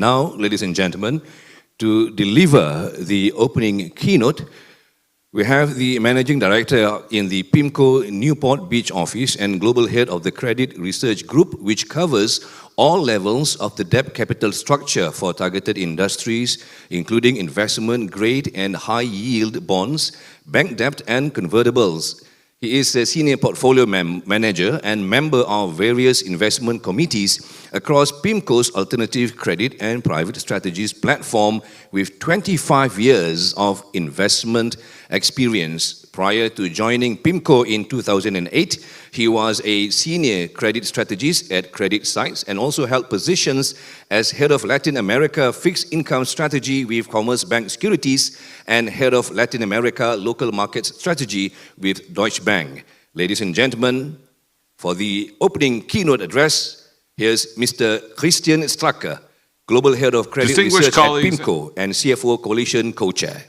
Now, ladies and gentlemen, to deliver the opening keynote, we have the Managing Director in the PIMCO Newport Beach office and Global Head of the Credit Research Group, which covers all levels of the debt capital structure for targeted industries, including investment grade and high yield bonds, bank debt and convertibles. He is a Senior Portfolio Manager and member of various investment committees across PIMCO's Alternative Credit and Private Strategies platform with 25 years of investment experience. Prior to joining PIMCO in 2008, he was a Senior Credit Strategist at Credit Sites and also held positions as Head of Latin America Fixed Income Strategy with Commerce Bank Securities and Head of Latin America Local Markets Strategy with Deutsche Bank. Ladies and gentlemen, for the opening keynote address, here's Mr. Christian Stracke, Global Head of Credit Research at PIMCO and CFO Coalition Co-Chair.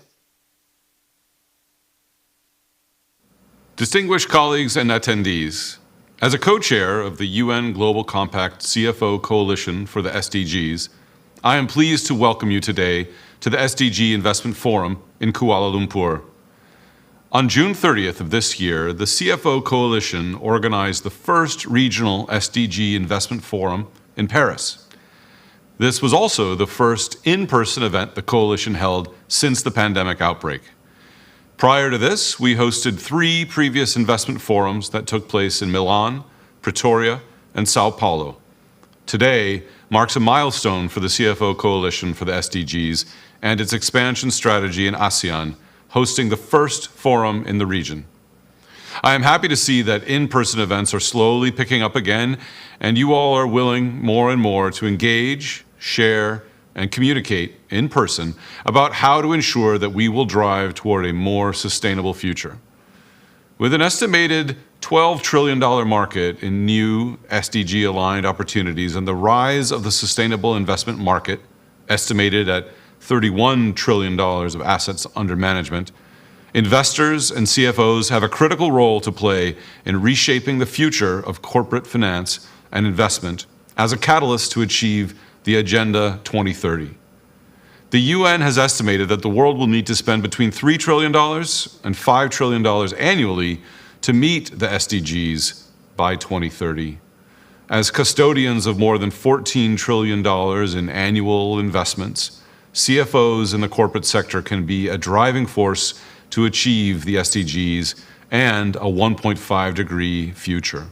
Distinguished colleagues and attendees, as a co-chair of the UN Global Compact CFO Coalition for the SDGs, I am pleased to welcome you today to the SDG Investment Forum in Kuala Lumpur. On June 30th of this year, the CFO Coalition organized the first regional SDG Investment Forum in Paris. This was also the first in-person event the Coalition held since the pandemic outbreak. Prior to this, we hosted 3 previous investment forums that took place in Milan, Pretoria, and Sao Paulo. Today marks a milestone for the CFO Coalition for the SDGs and its expansion strategy in ASEAN, hosting the first forum in the region. I am happy to see that in-person events are slowly picking up again, and you all are willing more and more to engage, share, and communicate in person about how to ensure that we will drive toward a more sustainable future. With an estimated $12 trillion market in new SDG-aligned opportunities and the rise of the sustainable investment market, estimated at $31 trillion of assets under management, investors and CFOs have a critical role to play in reshaping the future of corporate finance and investment as a catalyst to achieve the Agenda 2030. The UN has estimated that the world will need to spend between $3 trillion and $5 trillion annually to meet the SDGs by 2030. As custodians of more than $14 trillion in annual investments, CFOs in the corporate sector can be a driving force to achieve the SDGs and a 1.5-degree future.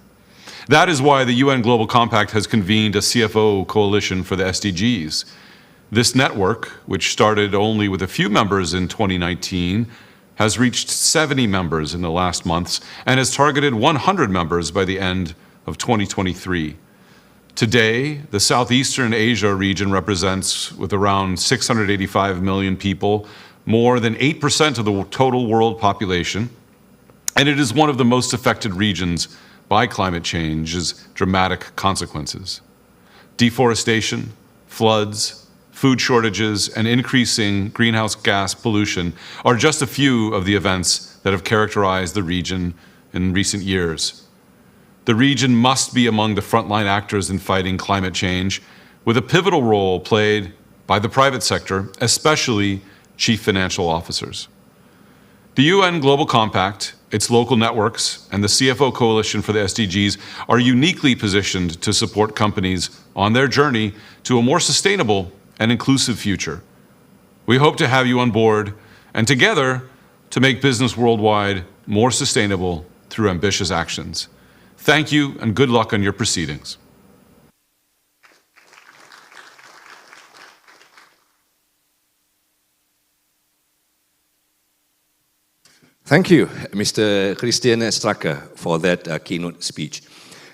That is why the UN Global Compact has convened a CFO coalition for the SDGs. This network, which started only with a few members in 2019, has reached 70 members in the last months and has targeted 100 members by the end of 2023. Today, the Southeastern Asia region represents, with around 685 million people, more than 8% of the total world population, and it is one of the most affected regions by climate change's dramatic consequences. Deforestation, floods, food shortages, and increasing greenhouse gas pollution are just a few of the events that have characterized the region in recent years. The region must be among the frontline actors in fighting climate change, with a pivotal role played by the private sector, especially chief financial officers. The UN Global Compact, its local networks, and the CFO Coalition for the SDGs are uniquely positioned to support companies on their journey to a more sustainable and inclusive future. We hope to have you on board and together to make business worldwide more sustainable through ambitious actions. Thank you and good luck on your proceedings. Thank you, Mr. Christian Stracke, for that keynote speech.